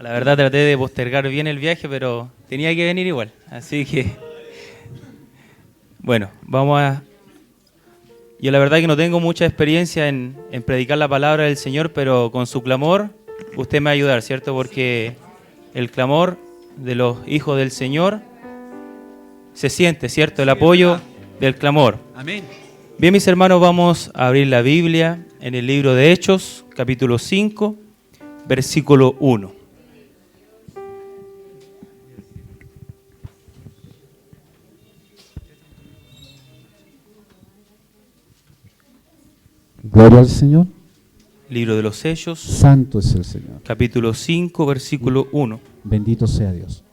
La verdad traté de postergar bien el viaje, pero tenía que venir igual. Así que, bueno, Yo la verdad que no tengo mucha experiencia en predicar la palabra del Señor, pero con su clamor usted me va a ayudar, ¿cierto? Porque el clamor de los hijos del Señor se siente, ¿cierto? El apoyo del clamor. Amén. Bien, mis hermanos, vamos a abrir la Biblia en el libro de Hechos, capítulo 5, versículo 1. Gloria al Señor. Libro de los Hechos, Santo es el Señor. capítulo 5, versículo 1. Bendito sea Dios.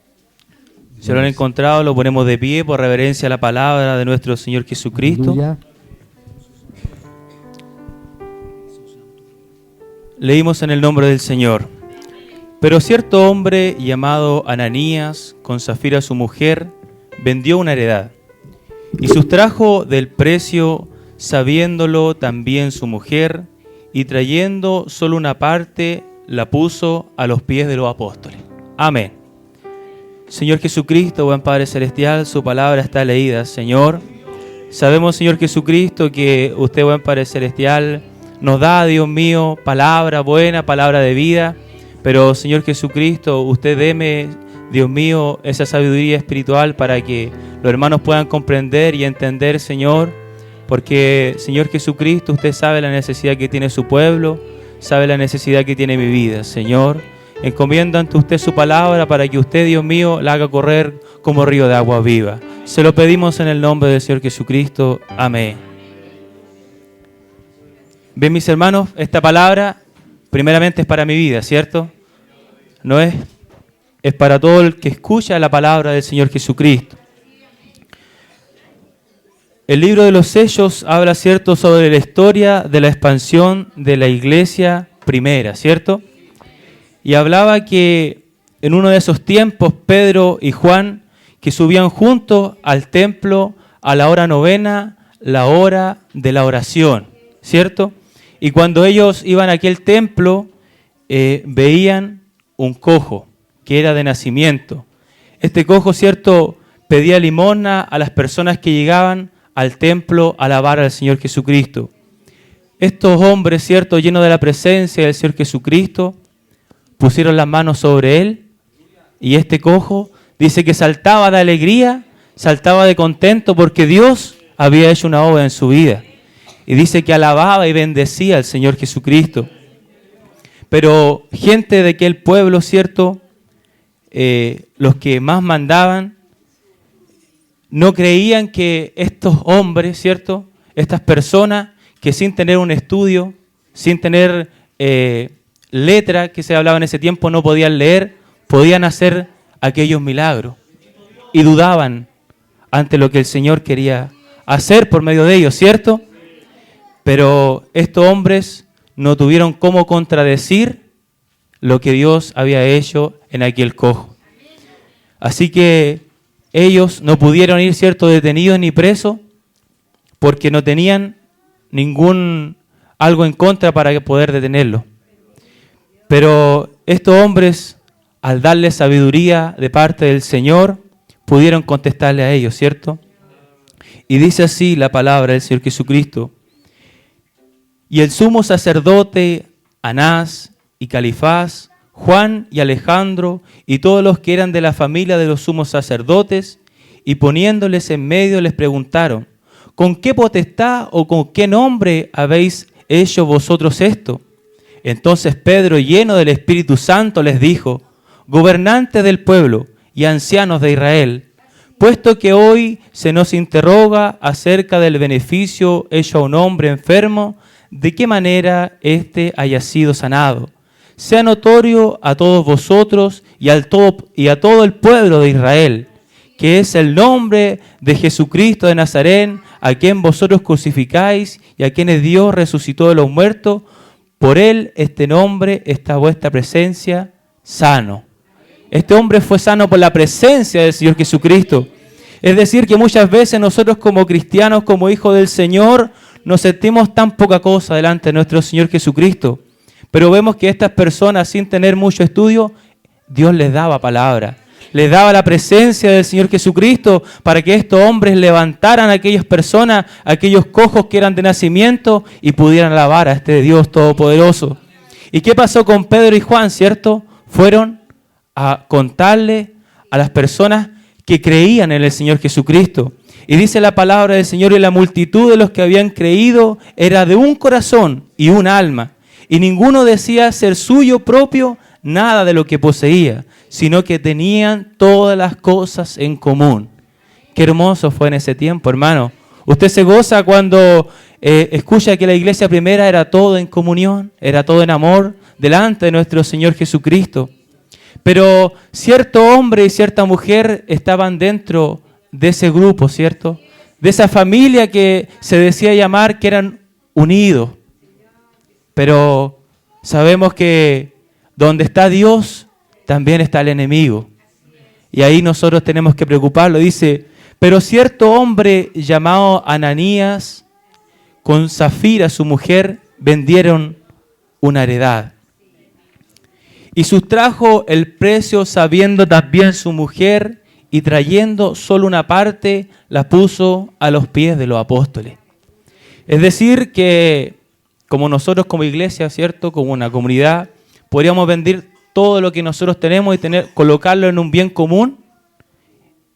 Si lo han encontrado, lo ponemos de pie por reverencia a la palabra de nuestro Señor Jesucristo. Aleluya. Leímos en el nombre del Señor. Pero cierto hombre llamado Ananías, con Zafira su mujer, vendió una heredad y sustrajo del precio, sabiéndolo también su mujer, y trayendo solo una parte, la puso a los pies de los apóstoles. Amén. Señor Jesucristo, buen Padre Celestial, su palabra está leída, Señor. Sabemos, Señor Jesucristo, que usted, buen Padre Celestial, nos da, Dios mío, palabra buena, palabra de vida. Pero, Señor Jesucristo, usted deme, Dios mío, esa sabiduría espiritual para que los hermanos puedan comprender y entender, Señor. Porque, Señor Jesucristo, usted sabe la necesidad que tiene su pueblo, sabe la necesidad que tiene mi vida, Señor. Encomiendo ante usted su palabra para que usted, Dios mío, la haga correr como río de agua viva. Se lo pedimos en el nombre del Señor Jesucristo. Amén. Bien, mis hermanos, esta palabra primeramente es para mi vida, ¿cierto? No es para todo el que escucha la palabra del Señor Jesucristo. El libro de los Hechos habla, ¿cierto?, sobre la historia de la expansión de la iglesia primera, ¿cierto? Y hablaba que en uno de esos tiempos Pedro y Juan, que subían juntos al templo a la hora novena, la hora de la oración, ¿cierto? Y cuando ellos iban a aquel templo, veían un cojo que era de nacimiento. Este cojo, ¿cierto?, pedía limosna a las personas que llegaban al templo a alabar al Señor Jesucristo. Estos hombres, ¿cierto?, llenos de la presencia del Señor Jesucristo, pusieron las manos sobre él, y este cojo dice que saltaba de alegría, saltaba de contento porque Dios había hecho una obra en su vida. Y dice que alababa y bendecía al Señor Jesucristo. Pero gente de aquel pueblo, ¿cierto?, los que más mandaban, no creían que estos hombres, ¿cierto?, estas personas que sin tener un estudio, sin tener letra que se hablaba en ese tiempo, no podían leer, podían hacer aquellos milagros. Y dudaban ante lo que el Señor quería hacer por medio de ellos, ¿cierto? Pero estos hombres no tuvieron cómo contradecir lo que Dios había hecho en aquel cojo. Así que ellos no pudieron ir, ¿cierto?, detenidos ni presos, porque no tenían algo en contra para poder detenerlo. Pero estos hombres, al darle sabiduría de parte del Señor, pudieron contestarle a ellos, ¿cierto? Y dice así la palabra del Señor Jesucristo. Y el sumo sacerdote, Anás y Califás, Juan y Alejandro y todos los que eran de la familia de los sumos sacerdotes, y poniéndoles en medio les preguntaron, ¿con qué potestad o con qué nombre habéis hecho vosotros esto? Entonces Pedro, lleno del Espíritu Santo, les dijo, gobernantes del pueblo y ancianos de Israel, puesto que hoy se nos interroga acerca del beneficio hecho a un hombre enfermo, de qué manera éste haya sido sanado. Sea notorio a todos vosotros y a todo el pueblo de Israel, que es el nombre de Jesucristo de Nazaret, a quien vosotros crucificáis y a quienes Dios resucitó de los muertos. Por él, este nombre, está vuestra presencia sano. Este hombre fue sano por la presencia del Señor Jesucristo. Es decir, que muchas veces nosotros como cristianos, como hijos del Señor, nos sentimos tan poca cosa delante de nuestro Señor Jesucristo. Pero vemos que estas personas, sin tener mucho estudio, Dios les daba palabra. Les daba la presencia del Señor Jesucristo para que estos hombres levantaran a aquellas personas, a aquellos cojos que eran de nacimiento y pudieran alabar a este Dios todopoderoso. ¿Y qué pasó con Pedro y Juan, cierto? Fueron a contarle a las personas que creían en el Señor Jesucristo. Y dice la palabra del Señor: y la multitud de los que habían creído era de un corazón y un alma. Y ninguno decía ser suyo propio nada de lo que poseía, sino que tenían todas las cosas en común. Qué hermoso fue en ese tiempo, hermano. Usted se goza cuando escucha que la iglesia primera era todo en comunión, era todo en amor, delante de nuestro Señor Jesucristo. Pero cierto hombre y cierta mujer estaban dentro de ese grupo, ¿cierto? De esa familia que se decía llamar que eran unidos. Pero sabemos que donde está Dios, también está el enemigo. Y ahí nosotros tenemos que preocuparlo. Dice: pero cierto hombre llamado Ananías, con Zafira su mujer, vendieron una heredad. Y sustrajo el precio sabiendo también su mujer, y trayendo solo una parte, la puso a los pies de los apóstoles. Es decir que, como nosotros como iglesia, ¿cierto?, como una comunidad, podríamos vender todo lo que nosotros tenemos y colocarlo en un bien común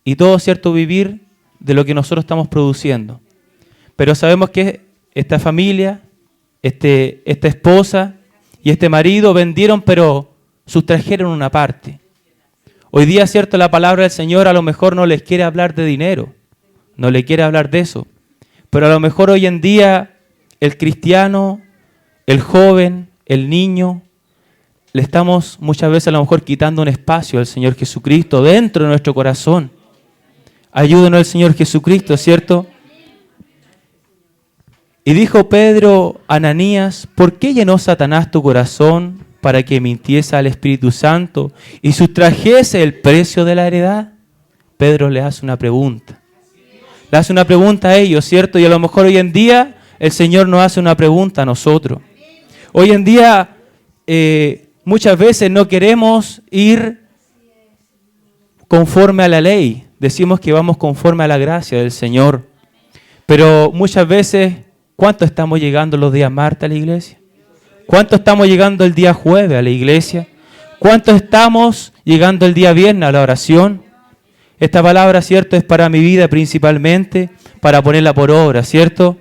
y todo, ¿cierto?, vivir de lo que nosotros estamos produciendo. Pero sabemos que esta familia, esta esposa y este marido vendieron, pero sustrajeron una parte. Hoy día, ¿cierto?, la palabra del Señor a lo mejor no les quiere hablar de dinero, no le quiere hablar de eso. Pero a lo mejor hoy en día el cristiano, el joven, el niño, le estamos muchas veces a lo mejor quitando un espacio al Señor Jesucristo dentro de nuestro corazón. Ayúdenos el Señor Jesucristo, ¿cierto? Y dijo Pedro a Ananías: ¿por qué llenó Satanás tu corazón para que mintiese al Espíritu Santo y sustrajese el precio de la heredad? Pedro le hace una pregunta. Le hace una pregunta a ellos, ¿cierto? Y a lo mejor hoy en día el Señor nos hace una pregunta a nosotros. Hoy en día muchas veces no queremos ir conforme a la ley. Decimos que vamos conforme a la gracia del Señor. Pero muchas veces, ¿cuánto estamos llegando los días martes a la iglesia? ¿Cuánto estamos llegando el día jueves a la iglesia? ¿Cuánto estamos llegando el día viernes a la oración? Esta palabra, ¿cierto?, es para mi vida principalmente, para ponerla por obra, ¿cierto?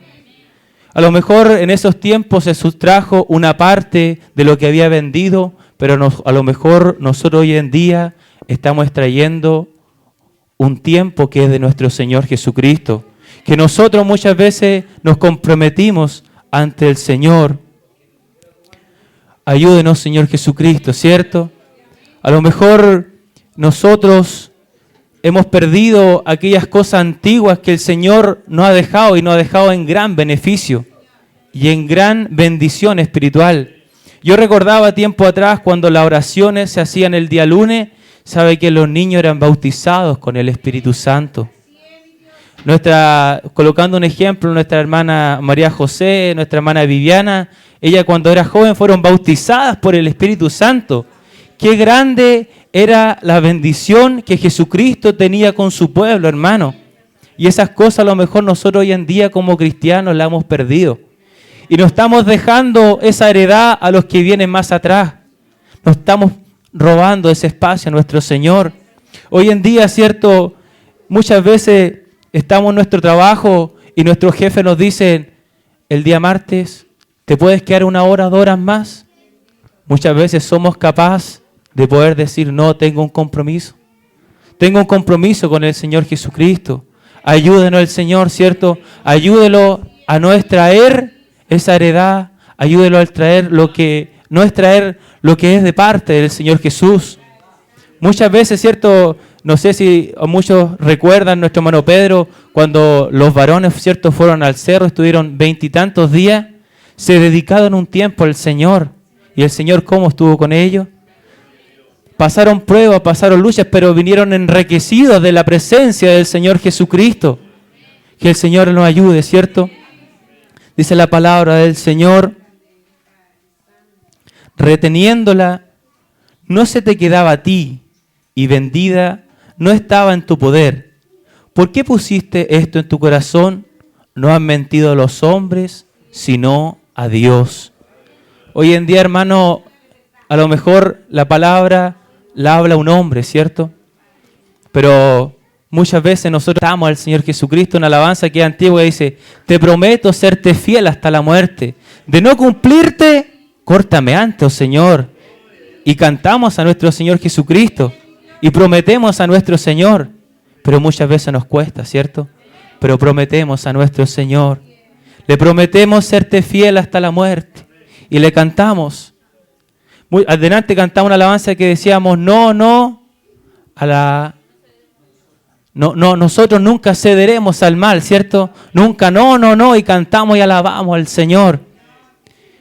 A lo mejor en esos tiempos se sustrajo una parte de lo que había vendido, pero a lo mejor nosotros hoy en día estamos extrayendo un tiempo que es de nuestro Señor Jesucristo, que nosotros muchas veces nos comprometimos ante el Señor. Ayúdenos, Señor Jesucristo, ¿cierto? A lo mejor nosotros hemos perdido aquellas cosas antiguas que el Señor nos ha dejado y nos ha dejado en gran beneficio y en gran bendición espiritual. Yo recordaba tiempo atrás cuando las oraciones se hacían el día lunes, sabe que los niños eran bautizados con el Espíritu Santo. Colocando un ejemplo, nuestra hermana María José, nuestra hermana Viviana, ella cuando era joven fueron bautizadas por el Espíritu Santo. Qué grande era la bendición que Jesucristo tenía con su pueblo, hermano. Y esas cosas a lo mejor nosotros hoy en día como cristianos las hemos perdido. Y nos estamos dejando esa heredad a los que vienen más atrás. Nos estamos robando ese espacio a nuestro Señor. Hoy en día, ¿cierto?, muchas veces estamos en nuestro trabajo y nuestros jefes nos dicen: el día martes, ¿te puedes quedar 1 hora, 2 horas más? Muchas veces somos capaces de poder decir: no, tengo un compromiso. Tengo un compromiso con el Señor Jesucristo. Ayúdenos el Señor, ¿cierto? Ayúdelo a no extraer esa heredad. Ayúdelo a extraer no extraer lo que es de parte del Señor Jesús. Muchas veces, ¿cierto? No sé si muchos recuerdan nuestro hermano Pedro, cuando los varones, ¿cierto?, fueron al cerro, estuvieron 20 y tantos días, se dedicaron un tiempo al Señor. ¿Y el Señor cómo estuvo con ellos? Pasaron pruebas, pasaron luchas, pero vinieron enriquecidos de la presencia del Señor Jesucristo. Que el Señor nos ayude, ¿cierto? Dice la palabra del Señor: reteniéndola, no se te quedaba a ti, y vendida no estaba en tu poder. ¿Por qué pusiste esto en tu corazón? No has mentido a los hombres, sino a Dios. Hoy en día, hermano, a lo mejor la palabra la habla un hombre, ¿cierto? Pero muchas veces nosotros damos al Señor Jesucristo una alabanza que es antigua y dice: te prometo serte fiel hasta la muerte. De no cumplirte, córtame antes, oh Señor. Y cantamos a nuestro Señor Jesucristo y prometemos a nuestro Señor, pero muchas veces nos cuesta, ¿cierto? Pero prometemos a nuestro Señor. Le prometemos serte fiel hasta la muerte y le cantamos. Muy adelante cantamos una alabanza que decíamos: no, nosotros nunca cederemos al mal, ¿cierto? Nunca, no, y cantamos y alabamos al Señor.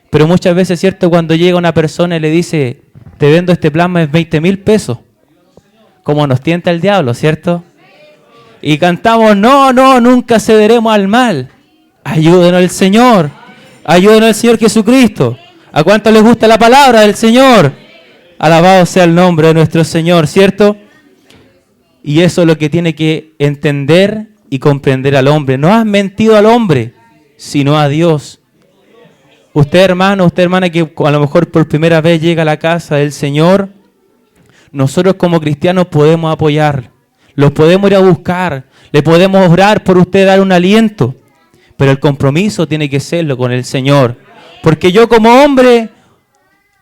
Pero muchas veces, ¿cierto? Cuando llega una persona y le dice: te vendo este plasma en 20,000 pesos. Como nos tienta el diablo, ¿cierto? Y cantamos: no, nunca cederemos al mal. Ayúdenos el Señor. Ayúdenos el Señor Jesucristo. ¿A cuánto les gusta la palabra del Señor? Alabado sea el nombre de nuestro Señor, ¿cierto? Y eso es lo que tiene que entender y comprender al hombre. No has mentido al hombre, sino a Dios. Usted, hermano, usted, hermana, que a lo mejor por primera vez llega a la casa del Señor, nosotros como cristianos podemos apoyar, los podemos ir a buscar, le podemos orar por usted, dar un aliento, pero el compromiso tiene que serlo con el Señor. Porque yo como hombre,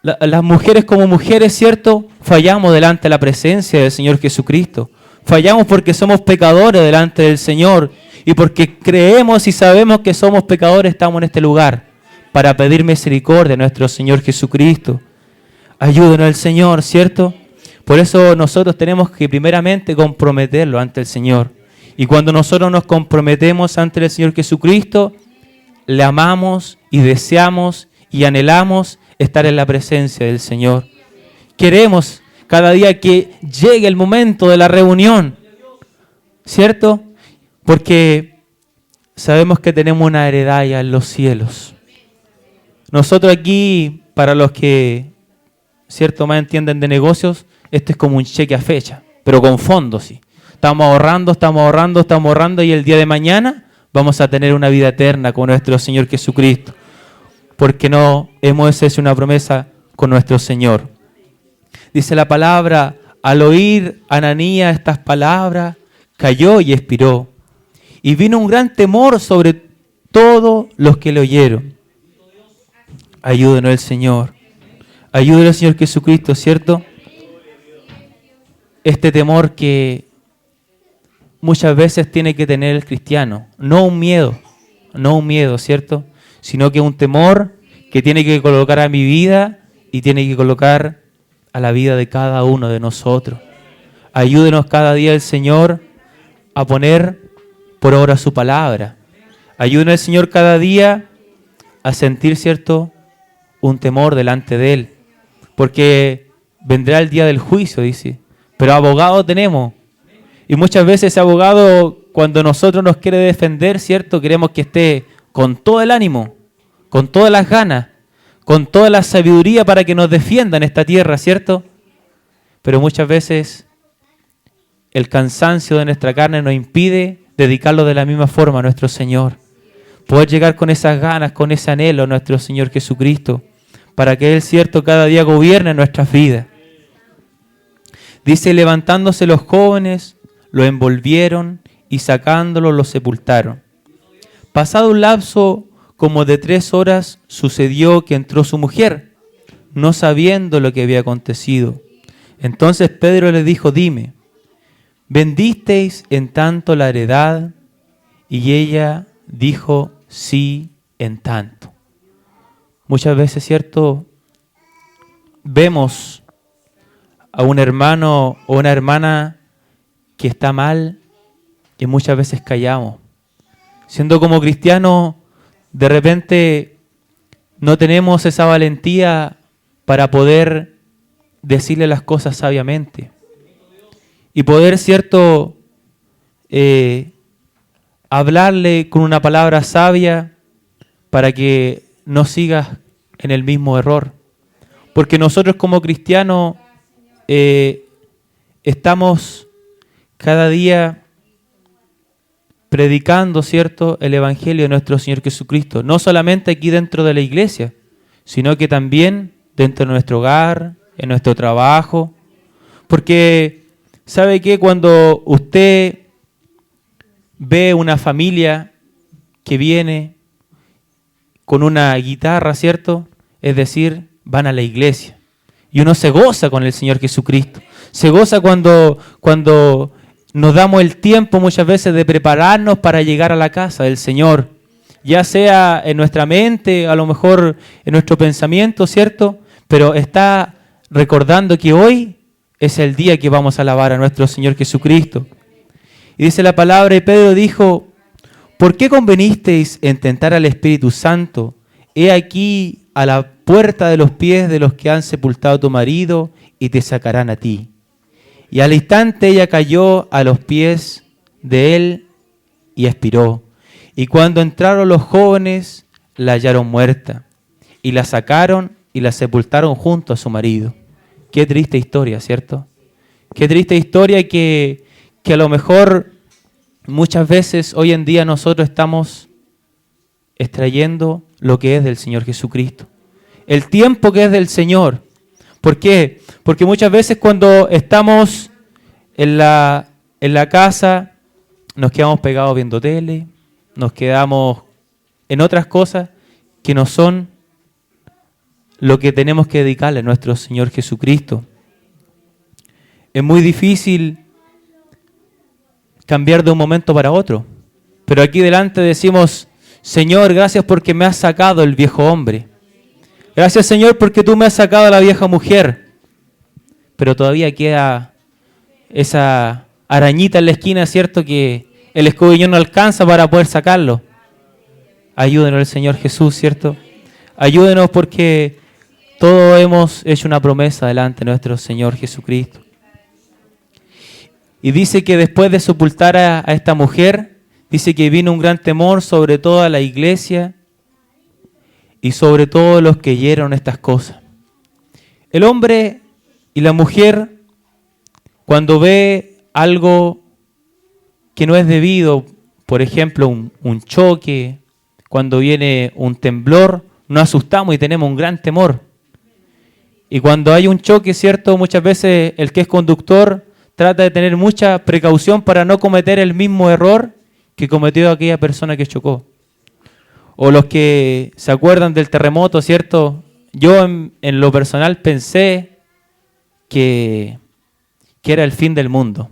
las mujeres como mujeres, ¿cierto? Fallamos delante de la presencia del Señor Jesucristo. Fallamos porque somos pecadores delante del Señor y porque creemos y sabemos que somos pecadores, estamos en este lugar para pedir misericordia a nuestro Señor Jesucristo. Ayúdenos el Señor, ¿cierto? Por eso nosotros tenemos que primeramente comprometerlo ante el Señor. Y cuando nosotros nos comprometemos ante el Señor Jesucristo, le amamos y deseamos y anhelamos estar en la presencia del Señor. Queremos cada día que llegue el momento de la reunión, ¿cierto? Porque sabemos que tenemos una heredad ya en los cielos. Nosotros aquí, para los que, ¿cierto?, más entienden de negocios, esto es como un cheque a fecha, pero con fondos, sí. Estamos ahorrando y el día de mañana vamos a tener una vida eterna con nuestro Señor Jesucristo. Porque no hemos hecho una promesa con nuestro Señor. Dice la palabra: al oír Ananías estas palabras, cayó y expiró. Y vino un gran temor sobre todos los que le oyeron. Ayúdenos el Señor. Ayúdenos el Señor Jesucristo, ¿cierto? Este temor que muchas veces tiene que tener el cristiano. No un miedo, ¿cierto? Sino que un temor que tiene que colocar a mi vida y tiene que colocar a la vida de cada uno de nosotros. Ayúdenos cada día el Señor a poner por obra su palabra. Ayúdenos el Señor cada día a sentir, ¿cierto?, un temor delante de Él. Porque vendrá el día del juicio, dice. Pero abogado tenemos. Y muchas veces ese abogado, cuando nosotros nos quiere defender, ¿cierto?, queremos que esté con todo el ánimo, con todas las ganas, con toda la sabiduría para que nos defienda en esta tierra, ¿cierto? Pero muchas veces el cansancio de nuestra carne nos impide dedicarlo de la misma forma a nuestro Señor. Poder llegar con esas ganas, con ese anhelo a nuestro Señor Jesucristo, para que Él, ¿cierto?, cada día gobierne nuestras vidas. Dice: levantándose los jóvenes, lo envolvieron y sacándolo lo sepultaron. Pasado un lapso como de 3 horas, sucedió que entró su mujer, no sabiendo lo que había acontecido. Entonces Pedro le dijo: dime, ¿vendisteis en tanto la heredad? Y ella dijo: sí, en tanto. Muchas veces, ¿cierto?, vemos a un hermano o una hermana que está mal y muchas veces callamos. Siendo como cristianos, de repente no tenemos esa valentía para poder decirle las cosas sabiamente. Y poder, ¿cierto?, hablarle con una palabra sabia para que no sigas en el mismo error. Porque nosotros como cristianos estamos cada día predicando, ¿cierto?, el Evangelio de nuestro Señor Jesucristo. No solamente aquí dentro de la iglesia, sino que también dentro de nuestro hogar, en nuestro trabajo. Porque, ¿sabe qué? Cuando usted ve una familia que viene con una guitarra, ¿cierto? Es decir, van a la iglesia. Y uno se goza con el Señor Jesucristo. Se goza cuando nos damos el tiempo muchas veces de prepararnos para llegar a la casa del Señor. Ya sea en nuestra mente, a lo mejor en nuestro pensamiento, ¿cierto? Pero está recordando que hoy es el día que vamos a alabar a nuestro Señor Jesucristo. Y dice la palabra, y Pedro dijo, ¿por qué convenisteis en tentar al Espíritu Santo? He aquí a la puerta de los pies de los que han sepultado a tu marido y te sacarán a ti. Y al instante ella cayó a los pies de él y expiró. Y cuando entraron los jóvenes, la hallaron muerta. Y la sacaron y la sepultaron junto a su marido. Qué triste historia, ¿cierto? Qué triste historia que a lo mejor muchas veces hoy en día nosotros estamos extrayendo lo que es del Señor Jesucristo. El tiempo que es del Señor. ¿Por qué? Porque muchas veces cuando estamos en la casa nos quedamos pegados viendo tele, nos quedamos en otras cosas que no son lo que tenemos que dedicarle a nuestro Señor Jesucristo. Es muy difícil cambiar de un momento para otro, pero aquí delante decimos, Señor, gracias porque me has sacado el viejo hombre. Gracias, Señor, porque tú me has sacado a la vieja mujer. Pero todavía queda esa arañita en la esquina, ¿cierto? Que el escobillón no alcanza para poder sacarlo. Ayúdenos el Señor Jesús, ¿cierto? Ayúdenos porque todos hemos hecho una promesa delante de nuestro Señor Jesucristo. Y dice que después de sepultar a esta mujer, dice que vino un gran temor sobre toda la iglesia y sobre todos los que oyeron estas cosas. El hombre y la mujer, cuando ve algo que no es debido, por ejemplo, un choque, cuando viene un temblor, nos asustamos y tenemos un gran temor. Y cuando hay un choque, ¿cierto? Muchas veces el que es conductor trata de tener mucha precaución para no cometer el mismo error que cometió aquella persona que chocó. O los que se acuerdan del terremoto, ¿cierto? Yo en lo personal pensé que era el fin del mundo.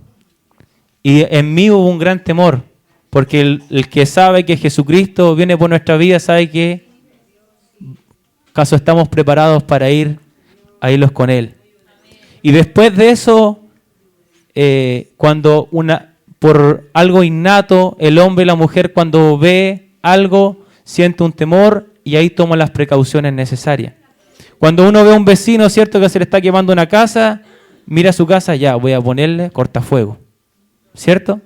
Y en mí hubo un gran temor, porque el que sabe que Jesucristo viene por nuestra vida sabe que acaso estamos preparados para ir a irlos con Él. Y después de eso, cuando por algo innato, el hombre y la mujer cuando ve algo, siente un temor y ahí toma las precauciones necesarias. Cuando uno ve a un vecino, ¿cierto?, que se le está quemando una casa, mira su casa, ya, voy a ponerle cortafuego. ¿Cierto?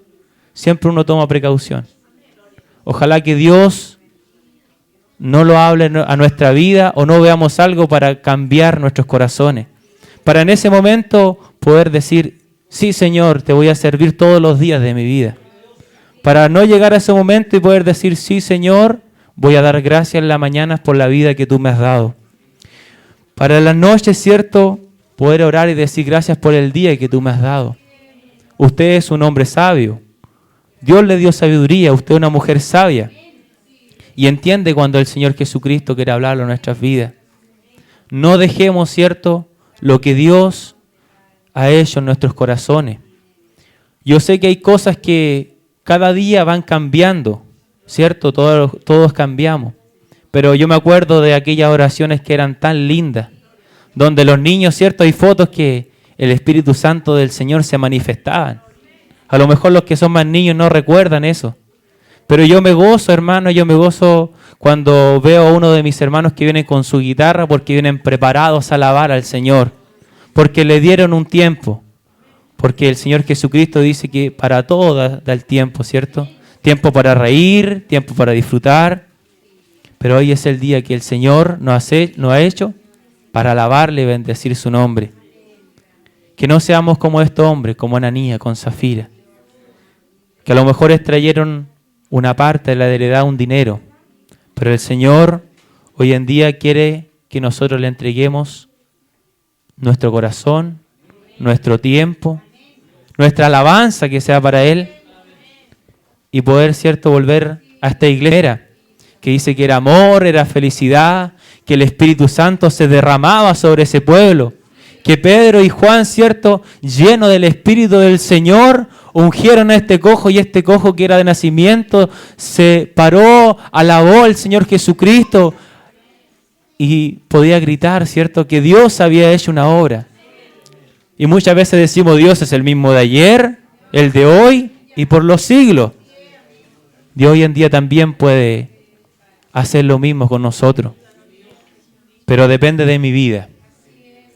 Siempre uno toma precaución. Ojalá que Dios no lo hable a nuestra vida o no veamos algo para cambiar nuestros corazones. Para en ese momento poder decir, sí, Señor, te voy a servir todos los días de mi vida. Para no llegar a ese momento y poder decir, sí, Señor, voy a dar gracias en la mañana por la vida que tú me has dado. Para la noche, ¿cierto?, poder orar y decir gracias por el día que tú me has dado. Usted es un hombre sabio. Dios le dio sabiduría. Usted es una mujer sabia. Y entiende cuando el Señor Jesucristo quiere hablarlo en nuestras vidas. No dejemos, ¿cierto?, lo que Dios ha hecho en nuestros corazones. Yo sé que hay cosas que cada día van cambiando, ¿cierto? Todos cambiamos. Pero yo me acuerdo de aquellas oraciones que eran tan lindas, donde los niños, ¿cierto? Hay fotos que el Espíritu Santo del Señor se manifestaban. A lo mejor los que son más niños no recuerdan eso. Pero yo me gozo, hermano, yo me gozo cuando veo a uno de mis hermanos que viene con su guitarra porque vienen preparados a alabar al Señor. Porque le dieron un tiempo. Porque el Señor Jesucristo dice que para todo da el tiempo, ¿cierto? Tiempo para reír, tiempo para disfrutar. Pero hoy es el día que el Señor nos ha hecho para alabarle y bendecir su nombre. Que no seamos como estos hombres, como Ananías con Zafira, que a lo mejor extrayeron una parte de la heredad, un dinero, pero el Señor hoy en día quiere que nosotros le entreguemos nuestro corazón, nuestro tiempo, nuestra alabanza que sea para Él y poder, cierto, volver a esta iglesia que dice que era amor, era felicidad, que el Espíritu Santo se derramaba sobre ese pueblo, que Pedro y Juan, cierto, llenos del Espíritu del Señor, ungieron a este cojo y este cojo que era de nacimiento se paró, alabó al Señor Jesucristo y podía gritar, cierto, que Dios había hecho una obra. Y muchas veces decimos Dios es el mismo de ayer, el de hoy y por los siglos. Dios hoy en día también puede hacer lo mismo con nosotros. Pero depende de mi vida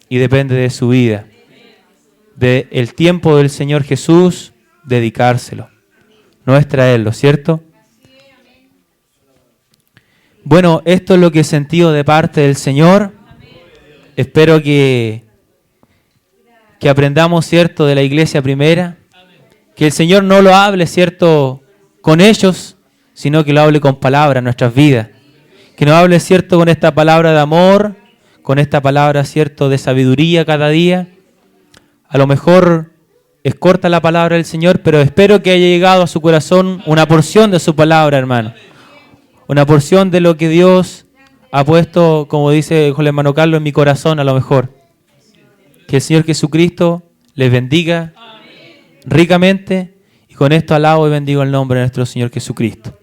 y depende de su vida. Del tiempo del Señor Jesús, dedicárselo. No es traerlo, ¿cierto? Bueno, esto es lo que he sentido de parte del Señor. Espero que aprendamos, ¿cierto?, de la iglesia primera. Que el Señor no lo hable, ¿cierto?, con ellos, sino que lo hable con palabras en nuestras vidas. Que nos hable, ¿cierto?, con esta palabra de amor, con esta palabra, ¿cierto?, de sabiduría cada día. A lo mejor es corta la palabra del Señor, pero espero que haya llegado a su corazón una porción de su palabra, hermano. Una porción de lo que Dios ha puesto, como dice el hermano Carlos, en mi corazón a lo mejor. Que el Señor Jesucristo les bendiga ricamente y con esto alabo y bendigo el nombre de nuestro Señor Jesucristo.